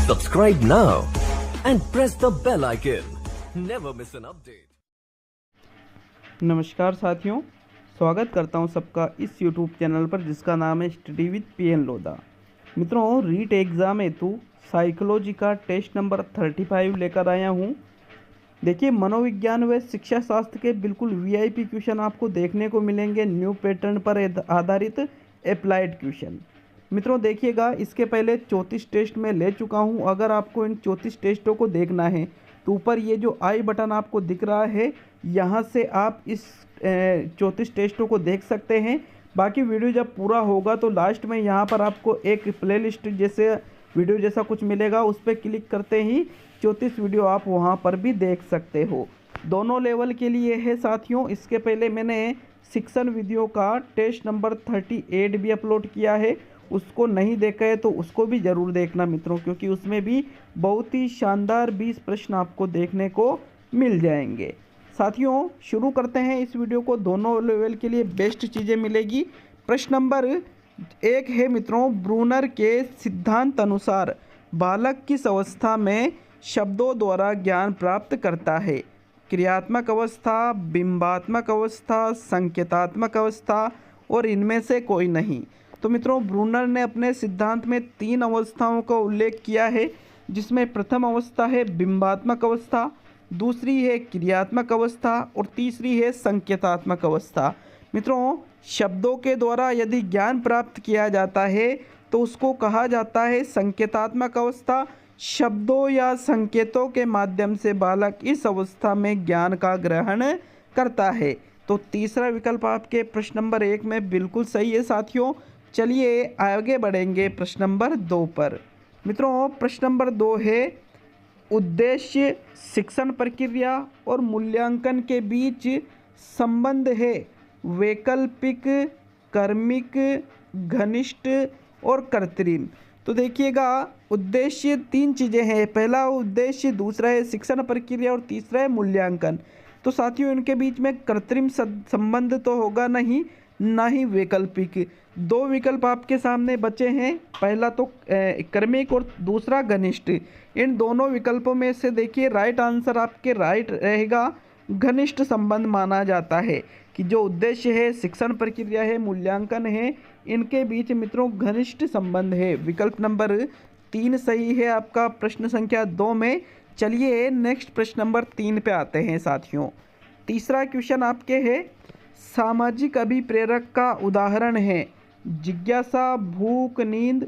Subscribe now and press the bell icon. Never miss an update. नमस्कार साथियों, स्वागत करता हूं सबका इस YouTube चैनल पर जिसका नाम है स्टडी विद PN लोधा। मित्रों, रीट एग्ज़ाम हेतु साइकोलॉजी का टेस्ट नंबर 35 लेकर आया हूं। देखिए, मनोविज्ञान व शिक्षा शास्त्र के बिल्कुल VIP क्वेश्चन आपको देखने को मिलेंगे, न्यू पैटर्न पर आधारित अप्लाइड क्वेश्चन। मित्रों देखिएगा, इसके पहले 34 टेस्ट में ले चुका हूं। अगर आपको इन 34 टेस्टों को देखना है तो ऊपर ये जो आई बटन आपको दिख रहा है, यहाँ से आप इस 34 टेस्टों को देख सकते हैं। बाकी वीडियो जब पूरा होगा तो लास्ट में यहाँ पर आपको एक प्लेलिस्ट जैसे वीडियो जैसा कुछ मिलेगा, उस पर क्लिक करते ही 34 वीडियो आप वहाँ पर भी देख सकते हो। दोनों लेवल के लिए है साथियों। इसके पहले मैंने शिक्षण वीडियो का टेस्ट नंबर 38 भी अपलोड किया है। उसको नहीं देखा है तो उसको भी ज़रूर देखना मित्रों, क्योंकि उसमें भी बहुत ही शानदार 20 प्रश्न आपको देखने को मिल जाएंगे। साथियों, शुरू करते हैं इस वीडियो को। दोनों लेवल के लिए बेस्ट चीज़ें मिलेगी। प्रश्न नंबर 1 है मित्रों, ब्रूनर के सिद्धांत अनुसार बालक किस अवस्था में शब्दों द्वारा ज्ञान प्राप्त करता है? क्रियात्मक अवस्था, बिंबात्मक अवस्था, संकेतात्मक अवस्था और इनमें से कोई नहीं। तो मित्रों, ब्रूनर ने अपने सिद्धांत में 3 अवस्थाओं का उल्लेख किया है, जिसमें प्रथम अवस्था है बिंबात्मक अवस्था, दूसरी है क्रियात्मक अवस्था और तीसरी है संकेतात्मक अवस्था। मित्रों, शब्दों के द्वारा यदि ज्ञान प्राप्त किया जाता है तो उसको कहा जाता है संकेतात्मक अवस्था। शब्दों या संकेतों के माध्यम से बालक इस अवस्था में ज्ञान का ग्रहण करता है। तो तीसरा विकल्प आपके प्रश्न नंबर 1 में बिल्कुल सही है साथियों। चलिए आगे बढ़ेंगे प्रश्न नंबर 2 पर। मित्रों, प्रश्न नंबर 2 है, उद्देश्य शिक्षण प्रक्रिया और मूल्यांकन के बीच संबंध है वैकल्पिक, कर्मिक, घनिष्ठ और कृत्रिम। तो देखिएगा, उद्देश्य 3 चीज़ें हैं। पहला उद्देश्य, दूसरा है शिक्षण प्रक्रिया और तीसरा है मूल्यांकन। तो साथियों, इनके बीच में कृत्रिम संबंध तो होगा नहीं, ना ही वैकल्पिक। 2 विकल्प आपके सामने बचे हैं, पहला तो कर्मिक और दूसरा घनिष्ठ। इन दोनों विकल्पों में से देखिए राइट आंसर आपके राइट रहेगा। घनिष्ठ संबंध माना जाता है कि जो उद्देश्य है, शिक्षण प्रक्रिया है, मूल्यांकन है, इनके बीच मित्रों घनिष्ठ संबंध है। विकल्प नंबर 3 सही है आपका प्रश्न संख्या 2 में। चलिए नेक्स्ट प्रश्न नंबर 3 पे आते हैं साथियों। तीसरा क्वेश्चन आपके है, सामाजिक अभिप्रेरक का उदाहरण है जिज्ञासा, भूख, नींद।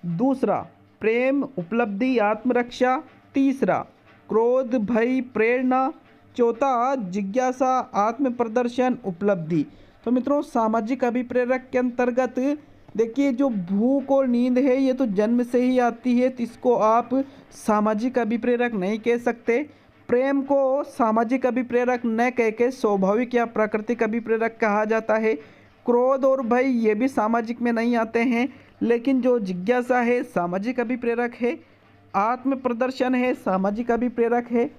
दूसरा प्रेम, उपलब्धि, आत्मरक्षा। तीसरा क्रोध, भय, प्रेरणा। चौथा जिज्ञासा, आत्म प्रदर्शन, उपलब्धि। तो मित्रों, सामाजिक अभिप्रेरक के अंतर्गत देखिए जो भूख और नींद है ये तो जन्म से ही आती है, तो इसको आप सामाजिक अभिप्रेरक नहीं कह सकते। प्रेम को सामाजिक अभिप्रेरक न कह के स्वाभाविक या प्राकृतिक अभिप्रेरक कहा जाता है। क्रोध और भय ये भी सामाजिक में नहीं आते हैं, लेकिन जो जिज्ञासा है सामाजिक अभिप्रेरक है, आत्म प्रदर्शन है सामाजिक अभिप्रेरक है,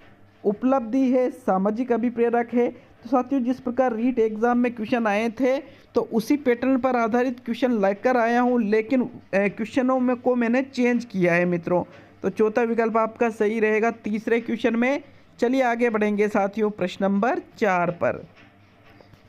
उपलब्धि है सामाजिक अभिप्रेरक है। तो साथियों, जिस प्रकार रीट एग्जाम में क्वेश्चन आए थे तो उसी पैटर्न पर आधारित क्वेश्चन लेकर आया हूँ, लेकिन क्वेश्चनों में को मैंने चेंज किया है मित्रों। तो चौथा विकल्प आपका सही रहेगा तीसरे क्वेश्चन में। चलिए आगे बढ़ेंगे साथियों प्रश्न नंबर 4 पर।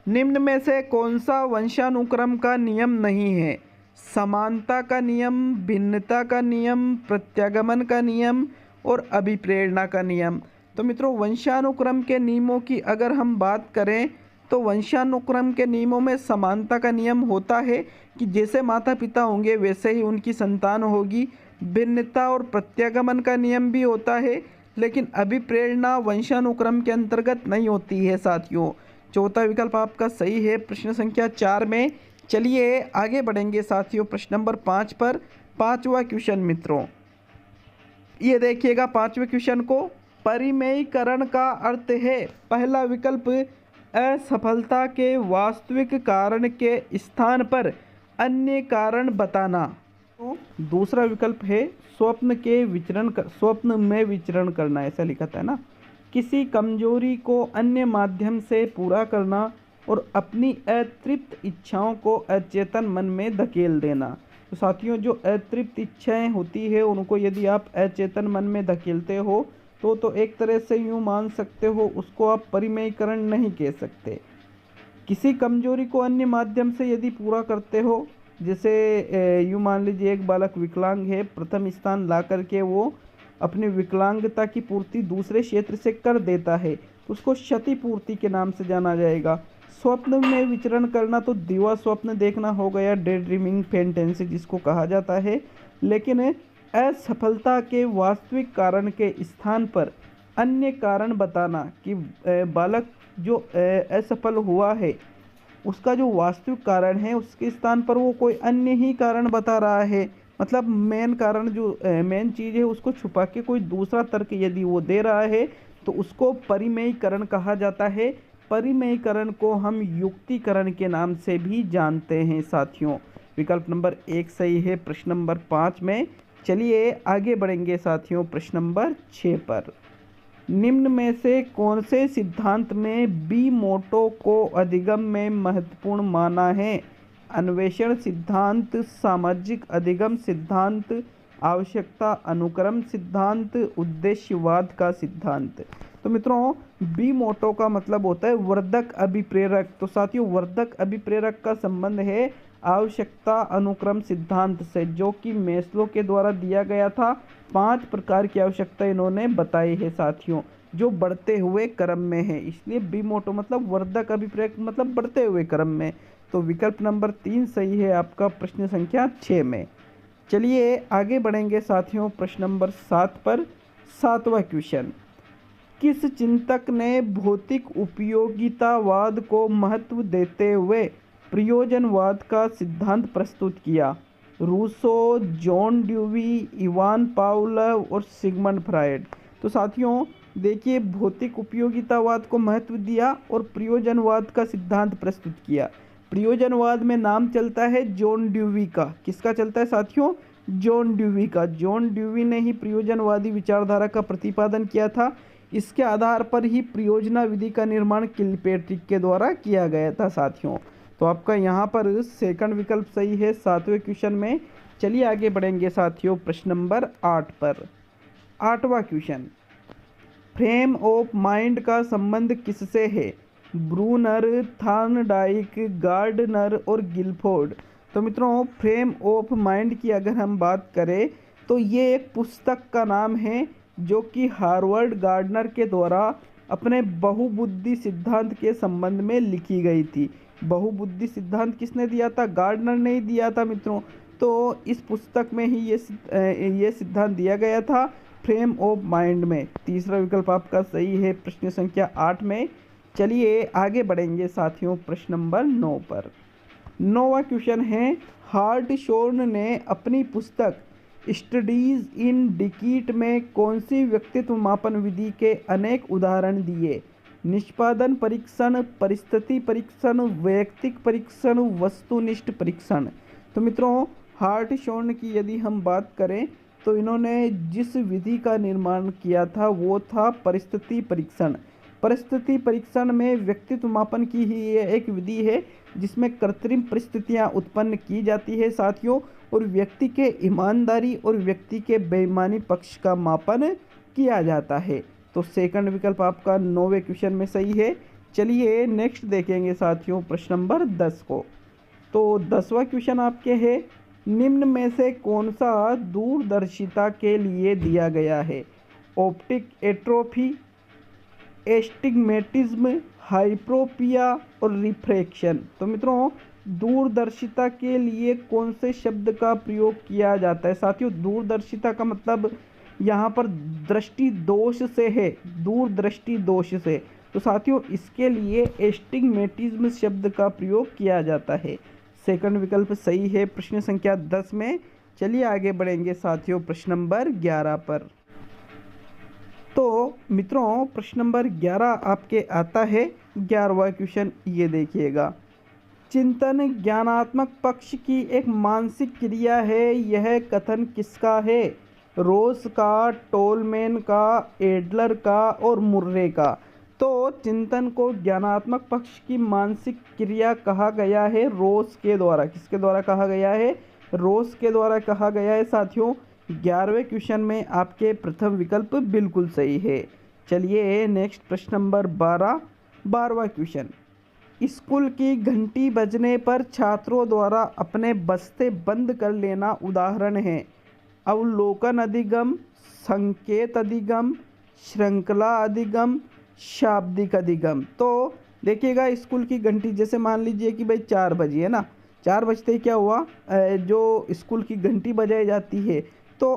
निम्न में से कौन सा वंशानुक्रम का नियम नहीं है? समानता का नियम, भिन्नता का नियम, प्रत्यागमन का नियम और अभिप्रेरणा का नियम। तो मित्रों, वंशानुक्रम के नियमों की अगर हम बात करें तो वंशानुक्रम के नियमों में समानता का नियम होता है कि जैसे माता पिता होंगे वैसे ही उनकी संतान होगी। भिन्नता और प्रत्यागमन का नियम भी होता है, लेकिन अभिप्रेरणा वंशानुक्रम के अंतर्गत नहीं होती है साथियों। चौथा विकल्प आपका सही है प्रश्न संख्या 4 में। चलिए आगे बढ़ेंगे साथियों प्रश्न नंबर 5 पर। 5वां क्वेश्चन मित्रों, ये देखिएगा 5वें क्वेश्चन को, परिमेयीकरण का अर्थ है। पहला विकल्प, असफलता के वास्तविक कारण के स्थान पर अन्य कारण बताना। तो दूसरा विकल्प है, स्वप्न में विचरण करना, ऐसा लिखा था ना। किसी कमजोरी को अन्य माध्यम से पूरा करना और अपनी अतृप्त इच्छाओं को अचेतन मन में धकेल देना। तो साथियों जो अतृप्त इच्छाएं होती है उनको यदि आप अचेतन मन में धकेलते हो तो एक तरह से यूँ मान सकते हो उसको आप परिमयीकरण नहीं कह सकते। किसी कमजोरी को अन्य माध्यम से यदि पूरा करते हो, जैसे यूँ मान लीजिए एक बालक विकलांग है, प्रथम स्थान ला करके वो अपनी विकलांगता की पूर्ति दूसरे क्षेत्र से कर देता है तो उसको क्षतिपूर्ति के नाम से जाना जाएगा। स्वप्न में विचरण करना तो दिवा स्वप्न देखना हो गया, डे ड्रीमिंग फैंटेसी जिसको कहा जाता है। लेकिन असफलता के वास्तविक कारण के स्थान पर अन्य कारण बताना कि बालक जो असफल हुआ है उसका जो वास्तविक कारण है उसके स्थान पर वो कोई अन्य ही कारण बता रहा है, मतलब मेन कारण जो मेन चीज़ है उसको छुपा के कोई दूसरा तर्क यदि वो दे रहा है तो उसको परिमेयीकरण कहा जाता है। परिमेयीकरण को हम युक्तिकरण के नाम से भी जानते हैं साथियों। विकल्प नंबर 1 सही है प्रश्न नंबर 5 में। चलिए आगे बढ़ेंगे साथियों प्रश्न नंबर 6 पर। निम्न में से कौन से सिद्धांत में बी मोटो को अधिगम में महत्वपूर्ण माना है? अन्वेषण सिद्धांत, सामाजिक अधिगम सिद्धांत, आवश्यकता अनुक्रम सिद्धांत, उद्देश्यवाद का सिद्धांत। तो मित्रों बी मोटो का मतलब होता है वर्धक अभिप्रेरक। तो साथियों वर्धक अभिप्रेरक का संबंध है आवश्यकता अनुक्रम सिद्धांत से, जो कि मेस्लो के द्वारा दिया गया था। 5 प्रकार की आवश्यकता इन्होंने बताई है साथियों, जो बढ़ते हुए क्रम में है, इसलिए बी मोटो मतलब वर्धक अभिप्रेरक मतलब बढ़ते हुए क्रम में। तो विकल्प नंबर 3 सही है आपका प्रश्न संख्या 6 में। चलिए आगे बढ़ेंगे साथियों प्रश्न नंबर 7 पर। 7वां क्वेश्चन, किस चिंतक ने भौतिक उपयोगितावाद को महत्व देते हुए प्रयोजनवाद का सिद्धांत प्रस्तुत किया? Rousseau, John Dewey, Ivan Pavlov और सिगमंड फ्रायड। तो साथियों देखिए भौतिक उपयोगितावाद को महत्व दिया और प्रयोजनवाद का सिद्धांत प्रस्तुत किया। प्रयोजनवाद में नाम चलता है जॉन ड्यूवी का। किसका चलता है साथियों? जॉन ड्यूवी का। जॉन ड्यूवी ने ही प्रयोजनवादी विचारधारा का प्रतिपादन किया था। इसके आधार पर ही प्रयोजना विधि का निर्माण किलपेट्रिक के द्वारा किया गया था साथियों। तो आपका यहाँ पर सेकंड विकल्प सही है 7वें क्वेश्चन में। चलिए आगे बढ़ेंगे साथियों प्रश्न नंबर 8 पर। 8वां क्वेश्चन, फ्रेम ऑफ माइंड का संबंध किससे है? ब्रूनर, थॉर्नडाइक, गार्डनर और गिलफोर्ड। तो मित्रों फ्रेम ऑफ माइंड की अगर हम बात करें तो ये एक पुस्तक का नाम है जो कि हार्वर्ड गार्डनर के द्वारा अपने बहुबुद्धि सिद्धांत के संबंध में लिखी गई थी। बहुबुद्धि सिद्धांत किसने दिया था? गार्डनर ने ही दिया था मित्रों। तो इस पुस्तक में ही ये सिद्धांत दिया गया था फ्रेम ऑफ माइंड में। तीसरा विकल्प आपका सही है प्रश्न संख्या 8 में। चलिए आगे बढ़ेंगे साथियों प्रश्न नंबर 9 पर। 9वां क्वेश्चन है, हार्टशॉर्न ने अपनी पुस्तक स्टडीज इन डिकीट में कौन सी व्यक्तित्व मापन विधि के अनेक उदाहरण दिए? निष्पादन परीक्षण, परिस्थिति परीक्षण, वैयक्तिक परीक्षण, वस्तुनिष्ठ परीक्षण। तो मित्रों हार्टशॉर्न की यदि हम बात करें तो इन्होंने जिस विधि का निर्माण किया था वो था परिस्थिति परीक्षण। परिस्थिति परीक्षण में व्यक्तित्व मापन की ही ये एक विधि है जिसमें कृत्रिम परिस्थितियां उत्पन्न की जाती है साथियों, और व्यक्ति के ईमानदारी और व्यक्ति के बेईमानी पक्ष का मापन किया जाता है। तो सेकंड विकल्प आपका 9वें क्वेश्चन में सही है। चलिए नेक्स्ट देखेंगे साथियों प्रश्न नंबर 10 को। तो 10वां क्वेश्चन आपके है, निम्न में से कौन सा दूरदर्शिता के लिए दिया गया है? ऑप्टिक एट्रोफी, एस्टिग्मेटिज्म, हाइप्रोपिया और रिफ्रैक्शन। तो मित्रों दूरदर्शिता के लिए कौन से शब्द का प्रयोग किया जाता है? साथियों दूरदर्शिता का मतलब यहाँ पर दृष्टि दोष से है, दूरदृष्टि दोष से। तो साथियों इसके लिए एस्टिग्मेटिज्म शब्द का प्रयोग किया जाता है। सेकंड विकल्प सही है प्रश्न संख्या 10 में। चलिए आगे बढ़ेंगे साथियों प्रश्न नंबर 11 पर। तो मित्रों प्रश्न नंबर 11 आपके आता है। 11वां क्वेश्चन ये देखिएगा, चिंतन ज्ञानात्मक पक्ष की एक मानसिक क्रिया है, यह कथन किसका है? रोस का, टोलमैन का, एडलर का और मुर्रे का। तो चिंतन को ज्ञानात्मक पक्ष की मानसिक क्रिया कहा गया है रोस के द्वारा। किसके द्वारा कहा गया है? रोज के द्वारा कहा गया है साथियों। 11वें क्वेश्चन में आपके प्रथम विकल्प बिल्कुल सही है। चलिए नेक्स्ट प्रश्न नंबर 12वां क्वेश्चन। स्कूल की घंटी बजने पर छात्रों द्वारा अपने बस्ते बंद कर लेना उदाहरण है। अवलोकन अधिगम, संकेत अधिगम, श्रृंखला अधिगम, शाब्दिक अधिगम। तो देखिएगा, स्कूल की घंटी जैसे मान लीजिए कि भाई 4 बजी है ना, 4 बजते ही क्या हुआ, जो स्कूल की घंटी बजाई जाती है तो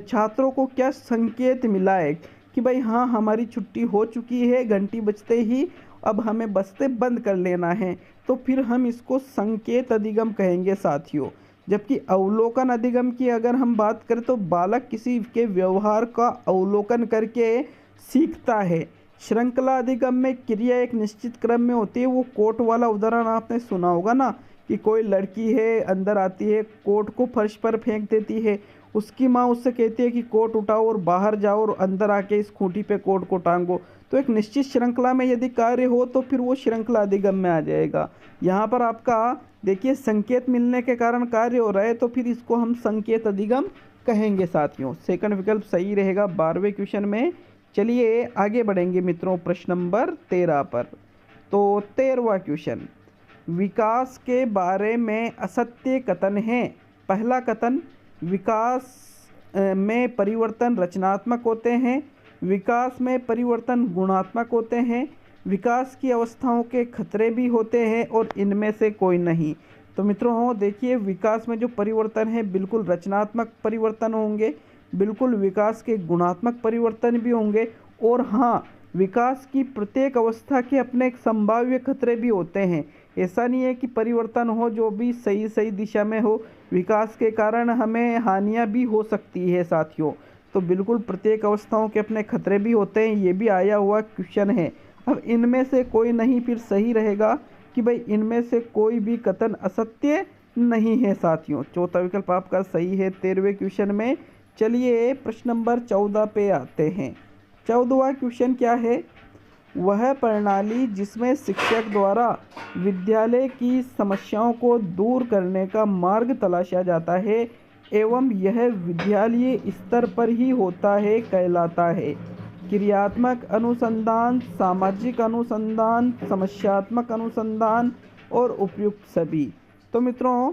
छात्रों को क्या संकेत मिला है कि भाई हाँ हमारी छुट्टी हो चुकी है, घंटी बजते ही अब हमें बस्ते बंद कर लेना है, तो फिर हम इसको संकेत अधिगम कहेंगे साथियों। जबकि अवलोकन अधिगम की अगर हम बात करें तो बालक किसी के व्यवहार का अवलोकन करके सीखता है। श्रृंखला अधिगम में क्रिया एक निश्चित क्रम में होती है। वो कोट वाला उदाहरण आपने सुना होगा ना कि कोई लड़की है, अंदर आती है, कोट को फर्श पर फेंक देती है, उसकी माँ उससे कहती है कि कोट उठाओ और बाहर जाओ और अंदर आके इस खूंटी पे कोट को टांगो। तो एक निश्चित श्रृंखला में यदि कार्य हो तो फिर वो श्रृंखला अधिगम में आ जाएगा। यहाँ पर आपका देखिए संकेत मिलने के कारण कार्य हो रहा है, तो फिर इसको हम संकेत अधिगम कहेंगे साथियों। सेकंड विकल्प सही रहेगा 12वें क्वेश्चन में। चलिए आगे बढ़ेंगे मित्रों प्रश्न नंबर 13 पर। तो 13वां क्वेश्चन, विकास के बारे में असत्य कथन है। पहला कथन, विकास में परिवर्तन रचनात्मक होते हैं, विकास में परिवर्तन गुणात्मक होते हैं, विकास की अवस्थाओं के खतरे भी होते हैं और इनमें से कोई नहीं। तो मित्रों देखिए, विकास में जो परिवर्तन है बिल्कुल रचनात्मक परिवर्तन होंगे, बिल्कुल विकास के गुणात्मक परिवर्तन भी होंगे, और हाँ विकास की प्रत्येक अवस्था के अपने एक संभाव्य खतरे भी होते हैं। ऐसा नहीं है कि परिवर्तन हो जो भी सही दिशा में हो, विकास के कारण हमें हानियां भी हो सकती है साथियों। तो बिल्कुल प्रत्येक अवस्थाओं के अपने खतरे भी होते हैं, ये भी आया हुआ क्वेश्चन है। अब इनमें से कोई नहीं फिर सही रहेगा कि भाई इनमें से कोई भी कथन असत्य नहीं है साथियों। चौथा विकल्प आपका सही है 13वें क्वेश्चन में। चलिए प्रश्न नंबर 14 पे आते हैं। 14वां क्वेश्चन क्या है, वह प्रणाली जिसमें शिक्षक द्वारा विद्यालय की समस्याओं को दूर करने का मार्ग तलाशा जाता है एवं यह विद्यालय स्तर पर ही होता है कहलाता है। क्रियात्मक अनुसंधान, सामाजिक अनुसंधान, समस्यात्मक अनुसंधान और उपयुक्त सभी। तो मित्रों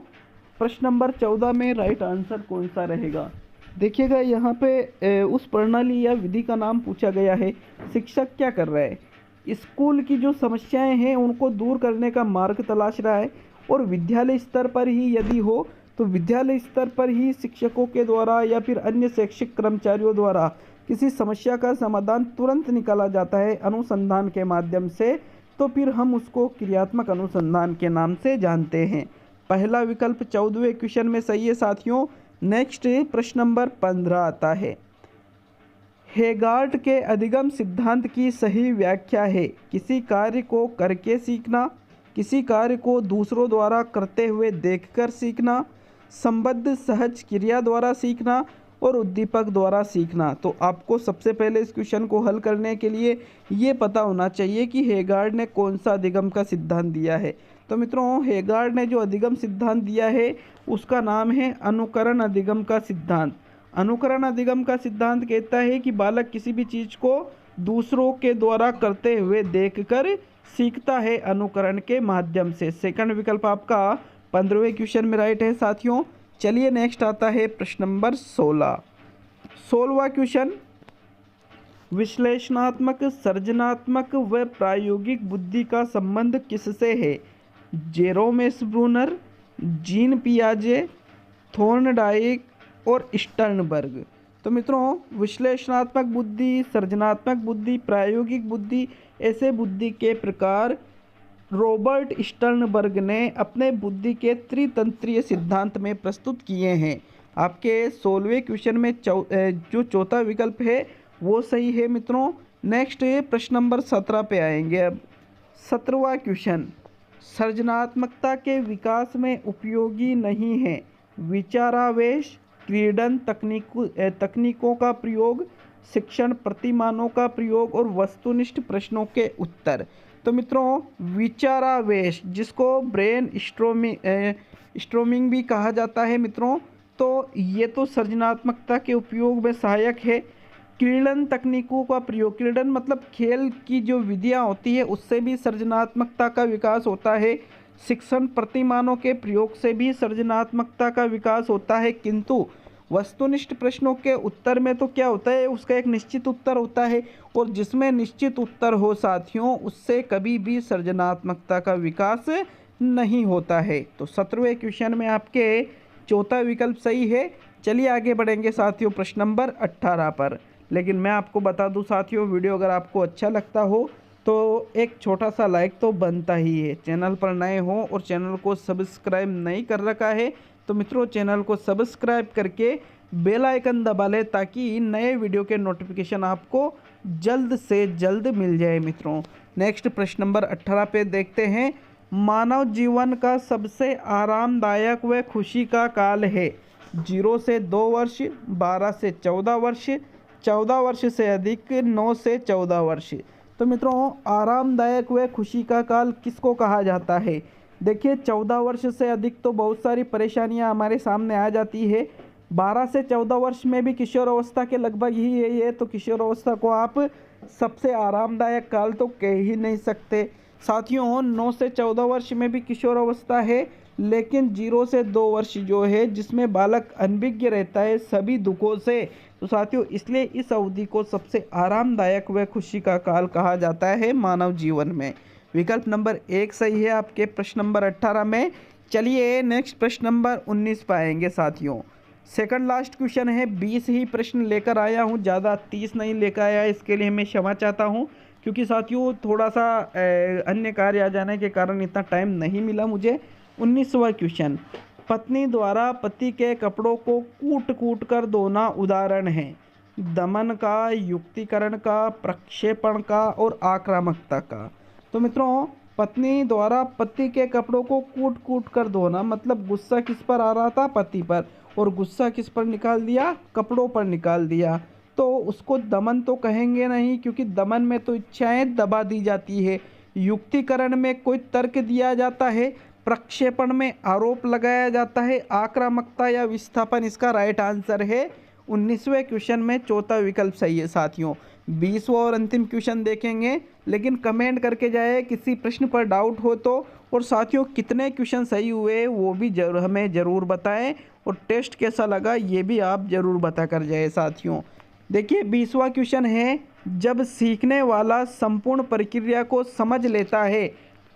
प्रश्न नंबर 14 में राइट आंसर कौन सा रहेगा? देखिएगा यहाँ पे उस प्रणाली या विधि का नाम पूछा गया है। शिक्षक क्या कर रहा है, स्कूल की जो समस्याएं हैं उनको दूर करने का मार्ग तलाश रहा है, और विद्यालय स्तर पर ही यदि हो तो विद्यालय स्तर पर ही शिक्षकों के द्वारा या फिर अन्य शैक्षिक कर्मचारियों द्वारा किसी समस्या का समाधान तुरंत निकाला जाता है अनुसंधान के माध्यम से, तो फिर हम उसको क्रियात्मक अनुसंधान के नाम से जानते हैं। पहला विकल्प 14वें क्वेश्चन में सही है साथियों। नेक्स्ट प्रश्न नंबर 15 आता है। हेगार्ड के अधिगम सिद्धांत की सही व्याख्या है, किसी कार्य को करके सीखना, किसी कार्य को दूसरों द्वारा करते हुए देखकर सीखना, संबद्ध सहज क्रिया द्वारा सीखना और उद्दीपक द्वारा सीखना। तो आपको सबसे पहले इस क्वेश्चन को हल करने के लिए ये पता होना चाहिए कि हेगार्ड ने कौन सा अधिगम का सिद्धांत दिया है। तो मित्रों हेगार्ड ने जो अधिगम सिद्धांत दिया है उसका नाम है अनुकरण अधिगम का सिद्धांत। अनुकरण अधिगम का सिद्धांत कहता है कि बालक किसी भी चीज़ को दूसरों के द्वारा करते हुए देखकर सीखता है अनुकरण के माध्यम से। सेकंड विकल्प आपका 15वें क्वेश्चन में राइट है साथियों। चलिए नेक्स्ट आता है प्रश्न नंबर 16वां क्वेश्चन, विश्लेषणात्मक, सृजनात्मक व प्रायोगिक बुद्धि का संबंध किससे है? जेरोम ब्रूनर, जीन पियाजे, थॉर्नडाइक और स्टर्नबर्ग। तो मित्रों विश्लेषणात्मक बुद्धि, सृजनात्मक बुद्धि, प्रायोगिक बुद्धि, ऐसे बुद्धि के प्रकार रॉबर्ट स्टर्नबर्ग ने अपने बुद्धि के त्रितंत्रीय सिद्धांत में प्रस्तुत किए हैं। आपके 16वें क्वेश्चन में जो चौथा विकल्प है वो सही है मित्रों। नेक्स्ट प्रश्न नंबर 17 पे आएंगे। अब 17वां क्वेश्चन, सृजनात्मकता के विकास में उपयोगी नहीं है विचारावेश, क्रीडन तकनीकों का प्रयोग, शिक्षण प्रतिमानों का प्रयोग और वस्तुनिष्ठ प्रश्नों के उत्तर। तो मित्रों विचारावेश जिसको ब्रेन स्ट्रोमिंग भी कहा जाता है मित्रों। तो ये तो सृजनात्मकता के उपयोग में सहायक है। क्रीडन तकनीकों का प्रयोग, क्रीडन मतलब खेल की जो विधियाँ होती है उससे भी सृजनात्मकता का विकास होता है। शिक्षण प्रतिमानों के प्रयोग से भी सृजनात्मकता का विकास होता है, किंतु वस्तुनिष्ठ प्रश्नों के उत्तर में तो क्या होता है, उसका एक निश्चित उत्तर होता है, और जिसमें निश्चित उत्तर हो साथियों उससे कभी भी सृजनात्मकता का विकास नहीं होता है। तो 17वें क्वेश्चन में आपके चौथा विकल्प सही है। चलिए आगे बढ़ेंगे साथियों प्रश्न नंबर 18 पर। लेकिन मैं आपको बता दूं साथियों, वीडियो अगर आपको अच्छा लगता हो तो एक छोटा सा लाइक तो बनता ही है। चैनल पर नए हो और चैनल को सब्सक्राइब नहीं कर रखा है तो मित्रों चैनल को सब्सक्राइब करके बेल आइकन दबा लें ताकि नए वीडियो के नोटिफिकेशन आपको जल्द से जल्द मिल जाए मित्रों। नेक्स्ट प्रश्न नंबर 18 पे देखते हैं। मानव जीवन का सबसे आरामदायक व खुशी का काल है 0 से 2 वर्ष, 12 से 14 वर्ष, 14 वर्ष से अधिक, 9 से 14 वर्ष। तो मित्रों आरामदायक व खुशी का काल किसको कहा जाता है? देखिए 14 वर्ष से अधिक तो बहुत सारी परेशानियां हमारे सामने आ जाती है। 12 से 14 वर्ष में भी किशोर अवस्था के लगभग ही यही है, तो किशोर अवस्था को आप सबसे आरामदायक काल तो कह ही नहीं सकते। साथियों 9 से 14 वर्ष में भी किशोर अवस्था है, लेकिन 0 से 2 वर्ष जो है जिसमें बालक अनभिज्ञ रहता है सभी दुखों से। तो साथियों इसलिए इस अवधि को सबसे आरामदायक व खुशी का काल कहा जाता है मानव जीवन में। विकल्प नंबर 1 सही है आपके प्रश्न नंबर 18 में। चलिए नेक्स्ट प्रश्न नंबर 19 पाएंगे साथियों। सेकंड लास्ट क्वेश्चन है, 20 ही प्रश्न लेकर आया हूँ, ज़्यादा 30 नहीं लेकर आया, इसके लिए मैं क्षमा चाहता हूँ क्योंकि साथियों थोड़ा सा अन्य कार्य आ जाने के कारण इतना टाइम नहीं मिला मुझे। 19वां क्वेश्चन, पत्नी द्वारा पति के कपड़ों को कूट कूट कर धोना उदाहरण है दमन का, युक्तिकरण का, प्रक्षेपण का और आक्रामकता का। तो मित्रों पत्नी द्वारा पति के कपड़ों को कूट कूट कर धोना मतलब गुस्सा किस पर आ रहा था? पति पर, और गुस्सा किस पर निकाल दिया? कपड़ों पर निकाल दिया। तो उसको दमन तो कहेंगे नहीं क्योंकि दमन में तो इच्छाएं दबा दी जाती है। युक्तिकरण में कोई तर्क दिया जाता है, प्रक्षेपण में आरोप लगाया जाता है, आक्रामकता या विस्थापन इसका राइट आंसर है। 19वें क्वेश्चन में चौथा विकल्प सही है साथियों। 20वां और अंतिम क्वेश्चन देखेंगे, लेकिन कमेंट करके जाए किसी प्रश्न पर डाउट हो तो। और साथियों कितने क्वेश्चन सही हुए वो भी हमें ज़रूर बताएं, और टेस्ट कैसा लगा ये भी आप ज़रूर बता कर जाए साथियों। देखिए 20वां क्वेश्चन है, जब सीखने वाला संपूर्ण प्रक्रिया को समझ लेता है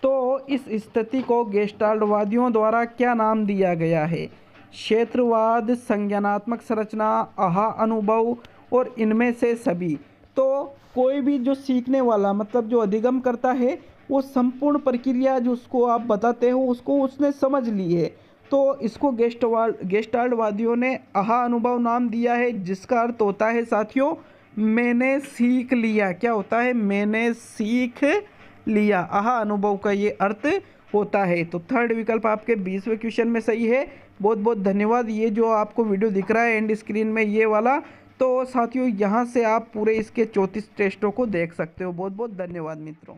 तो इस स्थिति को गेस्टाल्टवादियों द्वारा क्या नाम दिया गया है? क्षेत्रवाद, संज्ञानात्मक संरचना, आहा अनुभव और इनमें से सभी। तो कोई भी जो सीखने वाला मतलब जो अधिगम करता है वो संपूर्ण प्रक्रिया जो उसको आप बताते हो उसको उसने समझ ली है, तो इसको गेस्टाल्टवादियों ने आहा अनुभव नाम दिया है, जिसका अर्थ होता है साथियों मैंने सीख लिया। क्या होता है? मैंने सीख लिया, आहा अनुभव का ये अर्थ होता है। तो थर्ड विकल्प आपके 20वें क्वेश्चन में सही है। बहुत बहुत धन्यवाद। ये जो आपको वीडियो दिख रहा है एंड स्क्रीन में ये वाला, तो साथियों यहाँ से आप पूरे इसके 34 टेस्टों को देख सकते हो। बहुत बहुत धन्यवाद मित्रों।